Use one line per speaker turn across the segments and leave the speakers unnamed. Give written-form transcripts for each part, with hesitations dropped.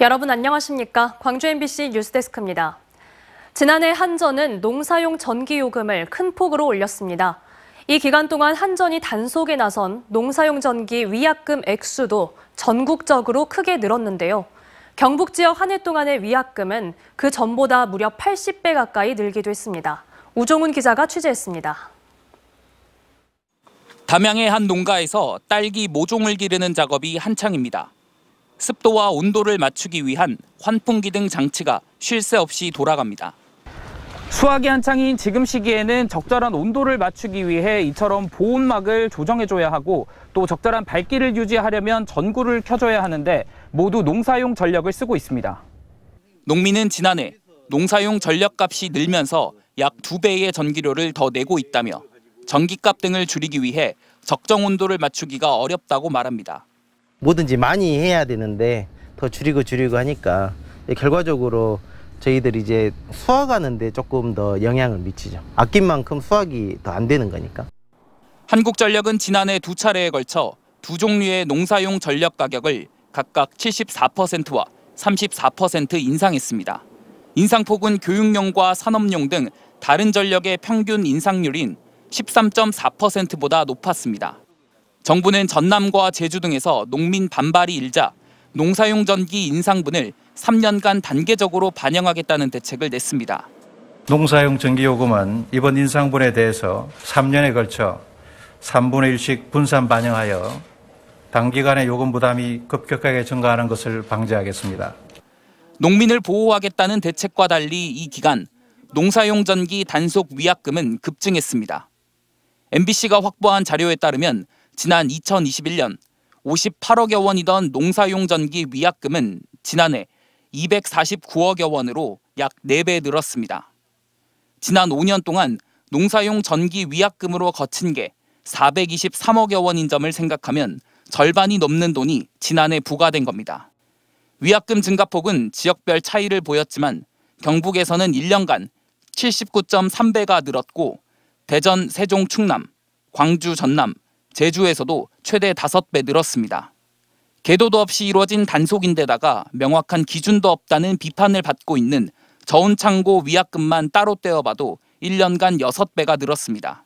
여러분 안녕하십니까? 광주 MBC 뉴스데스크입니다. 지난해 한전은 농사용 전기요금을 큰 폭으로 올렸습니다. 이 기간 동안 한전이 단속에 나선 농사용 전기 위약금 액수도 전국적으로 크게 늘었는데요. 경북 지역 한 해 동안의 위약금은 그 전보다 무려 80배 가까이 늘기도 했습니다. 우종훈 기자가 취재했습니다.
담양의 한 농가에서 딸기 모종을 기르는 작업이 한창입니다. 습도와 온도를 맞추기 위한 환풍기 등 장치가 쉴 새 없이 돌아갑니다. 수확이 한창인 지금 시기에는 적절한 온도를 맞추기 위해 이처럼 보온막을 조정해줘야 하고 또 적절한 밝기를 유지하려면 전구를 켜줘야 하는데 모두 농사용 전력을 쓰고 있습니다. 농민은 지난해 농사용 전력값이 늘면서 약 2배의 전기료를 더 내고 있다며 전기값 등을 줄이기 위해 적정 온도를 맞추기가 어렵다고 말합니다.
뭐든지 많이 해야 되는데 더 줄이고 하니까 결과적으로 저희들이 이제 수확하는데 조금 더 영향을 미치죠. 아낀 만큼 수확이 더 안 되는 거니까.
한국전력은 지난해 2차례에 걸쳐 두 종류의 농사용 전력 가격을 각각 74%와 34% 인상했습니다. 인상폭은 교육용과 산업용 등 다른 전력의 평균 인상률인 13.4%보다 높았습니다. 정부는 전남과 제주 등에서 농민 반발이 일자 농사용 전기 인상분을 3년간 단계적으로 반영하겠다는 대책을 냈습니다.
농사용 전기요금은 이번 인상분에 대해서 3년에 걸쳐 3분의 1씩 분산 반영하여 단기간에 요금 부담이 급격하게 증가하는 것을 방지하겠습니다.
농민을 보호하겠다는 대책과 달리 이 기간 농사용 전기 단속 위약금은 급증했습니다. MBC가 확보한 자료에 따르면 지난 2021년 58억여 원이던 농사용 전기 위약금은 지난해 249억여 원으로 약 4배 늘었습니다. 지난 5년 동안 농사용 전기 위약금으로 거친 게 423억여 원인 점을 생각하면 절반이 넘는 돈이 지난해 부과된 겁니다. 위약금 증가폭은 지역별 차이를 보였지만 경북에서는 1년간 79.3배가 늘었고 대전, 세종, 충남, 광주, 전남, 제주에서도 최대 5배 늘었습니다. 계도도 없이 이루어진 단속인데다가 명확한 기준도 없다는 비판을 받고 있는 저온창고 위약금만 따로 떼어봐도 1년간 6배가 늘었습니다.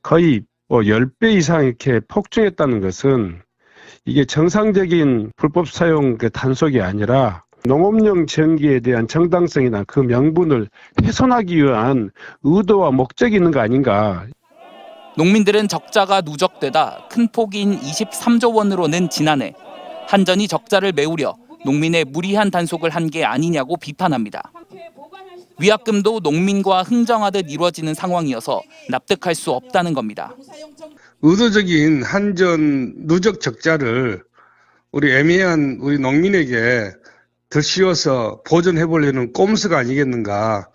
거의 10배 이상 이렇게 폭증했다는 것은 이게 정상적인 불법 사용 단속이 아니라 농업용 전기에 대한 정당성이나 그 명분을 훼손하기 위한 의도와 목적이 있는 거 아닌가.
농민들은 적자가 누적되다 큰 폭인 23조 원으로는 지난해 한전이 적자를 메우려 농민의 무리한 단속을 한 게 아니냐고 비판합니다. 위약금도 농민과 흥정하듯 이루어지는 상황이어서 납득할 수 없다는 겁니다.
의도적인 한전 누적 적자를 우리 애매한 우리 농민에게 더 씌워서 보전해보려는 꼼수가 아니겠는가.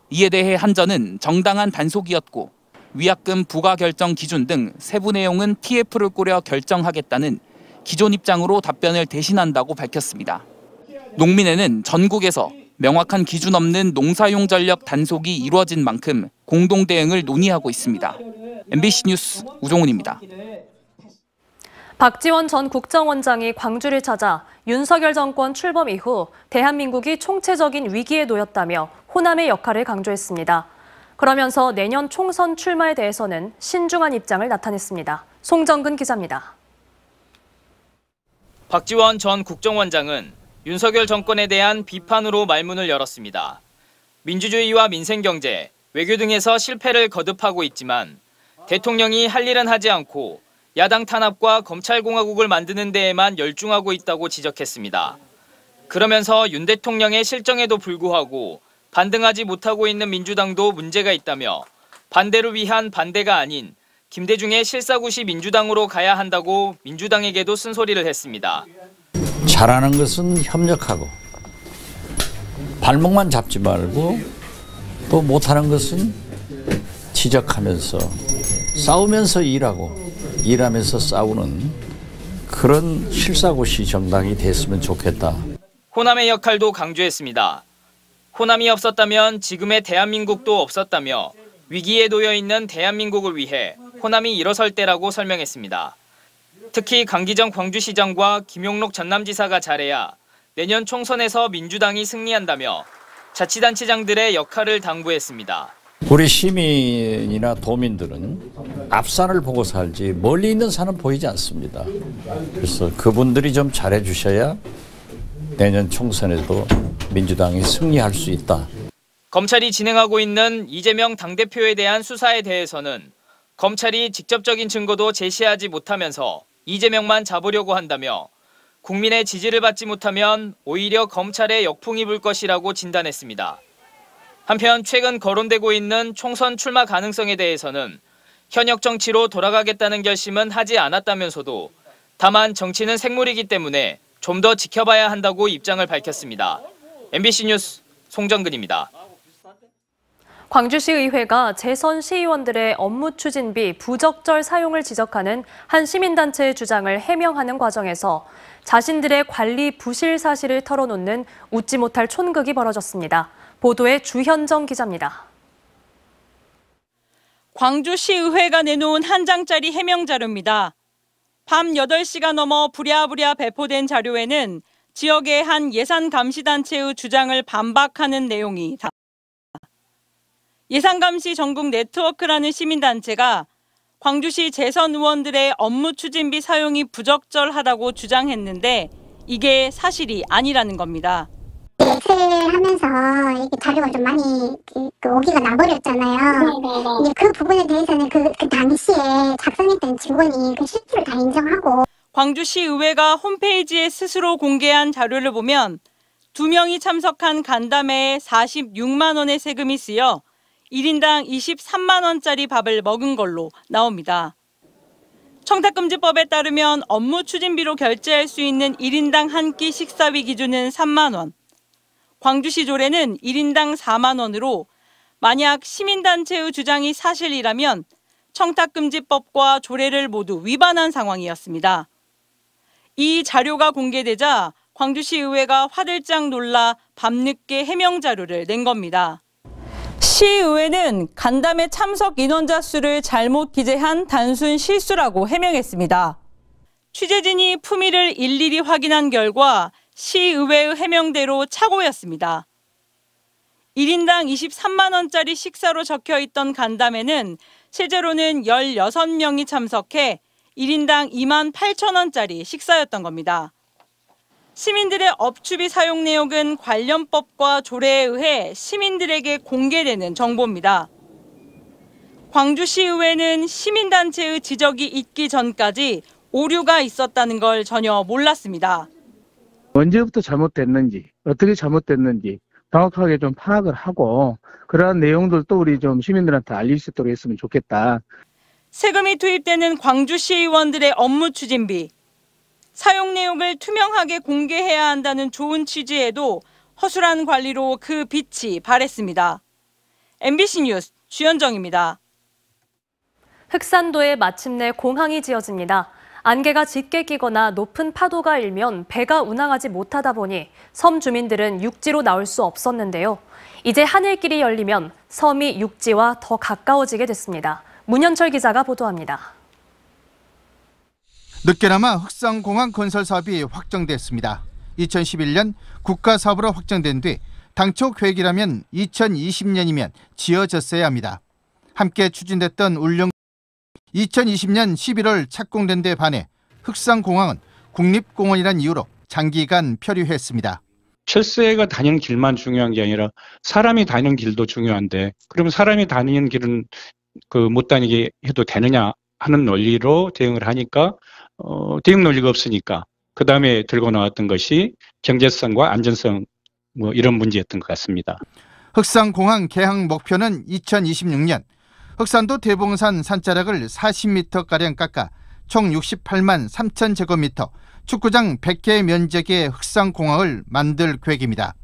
이에 대해 한전은 정당한 단속이었고 위약금 부과 결정 기준 등 세부 내용은 TF를 꾸려 결정하겠다는 기존 입장으로 답변을 대신한다고 밝혔습니다. 농민회는 전국에서 명확한 기준 없는 농사용 전력 단속이 이루어진 만큼 공동 대응을 논의하고 있습니다. MBC 뉴스 우종훈입니다.
박지원 전 국정원장이 광주를 찾아 윤석열 정권 출범 이후 대한민국이 총체적인 위기에 놓였다며 호남의 역할을 강조했습니다. 그러면서 내년 총선 출마에 대해서는 신중한 입장을 나타냈습니다. 송정근 기자입니다.
박지원 전 국정원장은 윤석열 정권에 대한 비판으로 말문을 열었습니다. 민주주의와 민생경제, 외교 등에서 실패를 거듭하고 있지만 대통령이 할 일은 하지 않고 야당 탄압과 검찰공화국을 만드는 데에만 열중하고 있다고 지적했습니다. 그러면서 윤 대통령의 실정에도 불구하고 반등하지 못하고 있는 민주당도 문제가 있다며 반대를 위한 반대가 아닌 김대중의 실사구시 민주당으로 가야 한다고 민주당에게도 쓴소리를 했습니다.
잘하는 것은 협력하고 발목만 잡지 말고 또 못하는 것은 지적하면서 싸우면서 일하면서 싸우는 그런 실사구시 정당이 됐으면 좋겠다.
호남의 역할도 강조했습니다. 호남이 없었다면 지금의 대한민국도 없었다며 위기에 놓여 있는 대한민국을 위해 호남이 일어설 때라고 설명했습니다. 특히 강기정 광주시장과 김용록 전남지사가 잘해야 내년 총선에서 민주당이 승리한다며 자치단체장들의 역할을 당부했습니다.
우리 시민이나 도민들은 앞산을 보고 살지 멀리 있는 산은 보이지 않습니다. 그래서 그분들이 좀 잘해 주셔야 내년 총선에도 민주당이 승리할 수 있다.
검찰이 진행하고 있는 이재명 당대표에 대한 수사에 대해서는 검찰이 직접적인 증거도 제시하지 못하면서 이재명만 잡으려고 한다며 국민의 지지를 받지 못하면 오히려 검찰에 역풍이 불 것이라고 진단했습니다. 한편 최근 거론되고 있는 총선 출마 가능성에 대해서는 현역 정치로 돌아가겠다는 결심은 하지 않았다면서도 다만 정치는 생물이기 때문에 좀 더 지켜봐야 한다고 입장을 밝혔습니다. MBC 뉴스 송정근입니다.
광주시 의회가 재선 시의원들의 업무 추진비 부적절 사용을 지적하는 한 시민단체의 주장을 해명하는 과정에서 자신들의 관리 부실 사실을 털어놓는 웃지 못할 촌극이 벌어졌습니다. 보도에 주현정 기자입니다.
광주시의회가 내놓은 한 장짜리 해명 자료입니다. 밤 8시가 넘어 부랴부랴 배포된 자료에는 지역의 한 예산감시단체의 주장을 반박하는 내용이 담깁니다. 예산감시 전국 네트워크라는 시민단체가 광주시 재선 의원들의 업무 추진비 사용이 부적절하다고 주장했는데 이게 사실이 아니라는 겁니다.
엑셀 하면서 이렇게 자료가 좀 많이 오기가 나버렸잖아요. 이제 그 부분에 대해서는 그 당시에 작성했던 직원이 그 실수를 다 인정하고.
광주시 의회가 홈페이지에 스스로 공개한 자료를 보면 2명이 참석한 간담회에 46만 원의 세금이 쓰여 1인당 23만 원짜리 밥을 먹은 걸로 나옵니다. 청탁금지법에 따르면 업무 추진비로 결제할 수 있는 1인당 한 끼 식사비 기준은 3만 원. 광주시 조례는 1인당 4만 원으로 만약 시민단체의 주장이 사실이라면 청탁금지법과 조례를 모두 위반한 상황이었습니다. 이 자료가 공개되자 광주시 의회가 화들짝 놀라 밤늦게 해명 자료를 낸 겁니다. 시의회는 간담회 참석 인원자 수를 잘못 기재한 단순 실수라고 해명했습니다. 취재진이 품위를 일일이 확인한 결과 시의회의 해명대로 착오였습니다. 1인당 23만 원짜리 식사로 적혀있던 간담회는 실제로는 16명이 참석해 1인당 2만 8천 원짜리 식사였던 겁니다. 시민들의 업추비 사용 내역은 관련법과 조례에 의해 시민들에게 공개되는 정보입니다. 광주시의회는 시민단체의 지적이 있기 전까지 오류가 있었다는 걸 전혀 몰랐습니다.
언제부터 잘못됐는지, 어떻게 잘못됐는지 정확하게 좀 파악을 하고 그러한 내용들도 우리 좀 시민들한테 알릴 수 있도록 했으면 좋겠다.
세금이 투입되는 광주시의원들의 업무 추진비. 사용 내역을 투명하게 공개해야 한다는 좋은 취지에도 허술한 관리로 그 빛이 발했습니다. MBC 뉴스 주현정입니다.
흑산도에 마침내 공항이 지어집니다. 안개가 짙게 끼거나 높은 파도가 일면 배가 운항하지 못하다 보니 섬 주민들은 육지로 나올 수 없었는데요. 이제 하늘길이 열리면 섬이 육지와 더 가까워지게 됐습니다. 문현철 기자가 보도합니다.
늦게나마 흑산공항 건설 사업이 확정됐습니다. 2011년 국가사업으로 확정된 뒤 당초 계획이라면 2020년이면 지어졌어야 합니다. 함께 추진됐던 울릉 2020년 11월 착공된 데 반해 흑산공항은 국립공원이란 이유로 장기간 표류했습니다.
철새가 다니는 길만 중요한 게 아니라 사람이 다니는 길도 중요한데 그러면 사람이 다니는 길은 못 다니게 해도 되느냐 하는 논리로 대응을 하니까 대응 논리가 없으니까 그 다음에 들고 나왔던 것이 경제성과 안전성 이런 문제였던 것 같습니다.
흑산공항 개항 목표는 2026년 흑산도 대봉산 산자락을 40m가량 깎아 총 68만 3천 제곱미터 축구장 100개 면적의 흑산공항을 만들 계획입니다.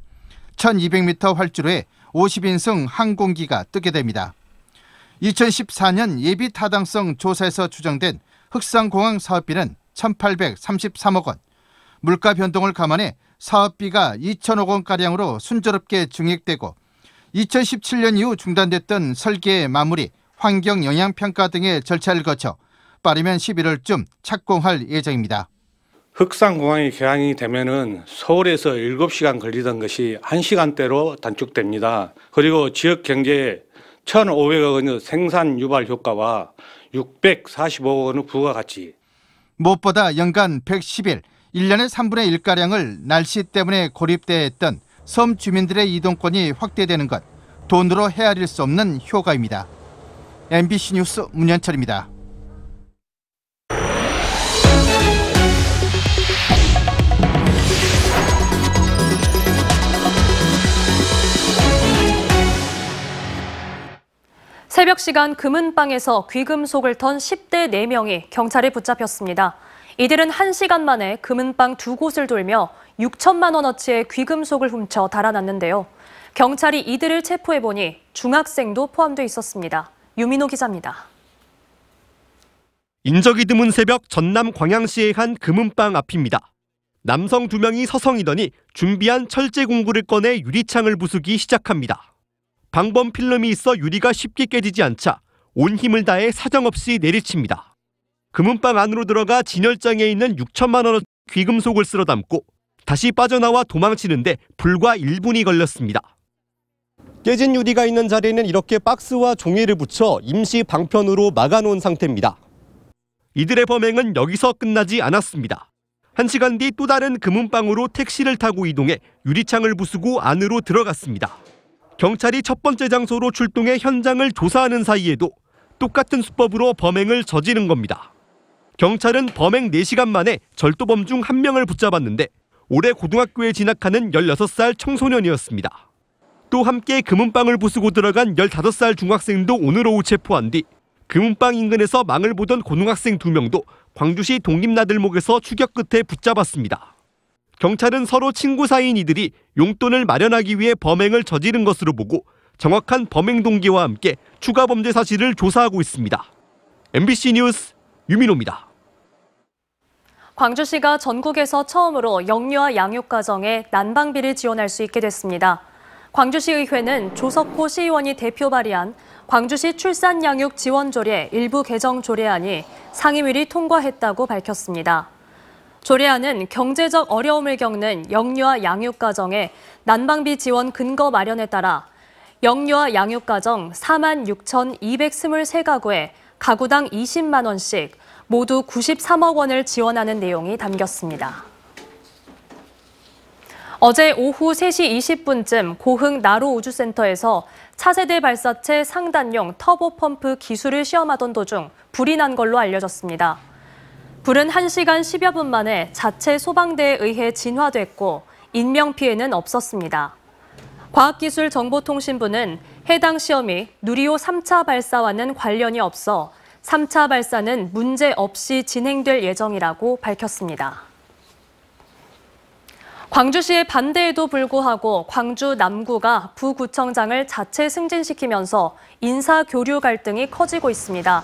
1200m 활주로에 50인승 항공기가 뜨게 됩니다. 2014년 예비 타당성 조사에서 추정된 흑산공항 사업비는 1,833억 원. 물가 변동을 감안해 사업비가 2천억 원가량으로 순조롭게 증액되고 2017년 이후 중단됐던 설계 마무리, 환경 영향평가 등의 절차를 거쳐 빠르면 11월쯤 착공할 예정입니다.
흑산공항이 개항이 되면은 서울에서 7시간 걸리던 것이 1시간대로 단축됩니다. 그리고 지역 경제에 1,500억 원의 생산 유발 효과와 645억 원의 부가가치.
무엇보다 연간 110일, 1년의 3분의 1가량을 날씨 때문에 고립되어 있던 섬 주민들의 이동권이 확대되는 것, 돈으로 헤아릴 수 없는 효과입니다. MBC 뉴스 문현철입니다.
새벽 시간 금은방에서 귀금속을 턴 10대 4명이 경찰에 붙잡혔습니다. 이들은 1시간 만에 금은방 2곳을 돌며 6천만 원어치의 귀금속을 훔쳐 달아났는데요. 경찰이 이들을 체포해보니 중학생도 포함돼 있었습니다. 유민호 기자입니다.
인적이 드문 새벽 전남 광양시의 한 금은방 앞입니다. 남성 2명이 서성이더니 준비한 철제 공구를 꺼내 유리창을 부수기 시작합니다. 방범 필름이 있어 유리가 쉽게 깨지지 않자 온 힘을 다해 사정없이 내리칩니다. 금은방 안으로 들어가 진열장에 있는 6천만 원어치 귀금속을 쓸어 담고 다시 빠져나와 도망치는데 불과 1분이 걸렸습니다. 깨진 유리가 있는 자리에는 이렇게 박스와 종이를 붙여 임시 방편으로 막아놓은 상태입니다. 이들의 범행은 여기서 끝나지 않았습니다. 1시간 뒤 또 다른 금은방으로 택시를 타고 이동해 유리창을 부수고 안으로 들어갔습니다. 경찰이 첫 번째 장소로 출동해 현장을 조사하는 사이에도 똑같은 수법으로 범행을 저지른 겁니다. 경찰은 범행 4시간 만에 절도범 중 1명을 붙잡았는데 올해 고등학교에 진학하는 16살 청소년이었습니다. 또 함께 금은방을 부수고 들어간 15살 중학생도 오늘 오후 체포한 뒤 금은방 인근에서 망을 보던 고등학생 2명도 광주시 독립나들목에서 추격 끝에 붙잡았습니다. 경찰은 서로 친구 사이인 이들이 용돈을 마련하기 위해 범행을 저지른 것으로 보고 정확한 범행 동기와 함께 추가 범죄 사실을 조사하고 있습니다. MBC 뉴스 유민호입니다.
광주시가 전국에서 처음으로 영유아 양육가정에 난방비를 지원할 수 있게 됐습니다. 광주시의회는 조석호 시의원이 대표 발의한 광주시 출산양육 지원조례 일부 개정 조례안이 상임위를 통과했다고 밝혔습니다. 조례안은 경제적 어려움을 겪는 영유아 양육가정의 난방비 지원 근거 마련에 따라 영유아 양육가정 46,223가구에 가구당 20만 원씩 모두 93억 원을 지원하는 내용이 담겼습니다. 어제 오후 3시 20분쯤 고흥 나로우주센터에서 차세대 발사체 상단용 터보펌프 기술을 시험하던 도중 불이 난 걸로 알려졌습니다. 불은 1시간 10여 분 만에 자체 소방대에 의해 진화됐고 인명피해는 없었습니다. 과학기술정보통신부는 해당 시험이 누리호 3차 발사와는 관련이 없어 3차 발사는 문제 없이 진행될 예정이라고 밝혔습니다. 광주시의 반대에도 불구하고 광주 남구가 부구청장을 자체 승진시키면서 인사교류 갈등이 커지고 있습니다.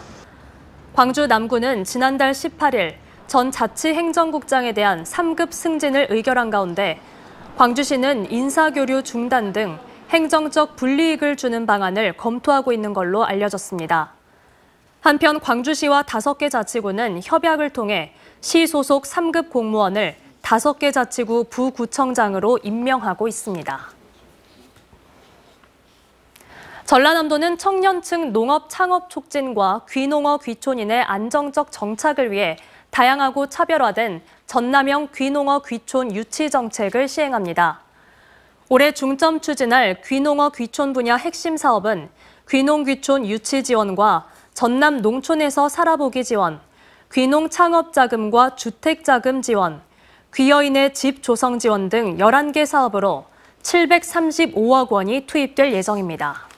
광주 남구는 지난달 18일 전 자치행정국장에 대한 3급 승진을 의결한 가운데 광주시는 인사교류 중단 등 행정적 불이익을 주는 방안을 검토하고 있는 걸로 알려졌습니다. 한편 광주시와 5개 자치구는 협약을 통해 시 소속 3급 공무원을 5개 자치구 부구청장으로 임명하고 있습니다. 전라남도는 청년층 농업 창업 촉진과 귀농어 귀촌인의 안정적 정착을 위해 다양하고 차별화된 전남형 귀농어 귀촌 유치 정책을 시행합니다. 올해 중점 추진할 귀농어 귀촌 분야 핵심 사업은 귀농 귀촌 유치 지원과 전남 농촌에서 살아보기 지원, 귀농 창업 자금과 주택 자금 지원, 귀여인의 집 조성 지원 등 11개 사업으로 735억 원이 투입될 예정입니다.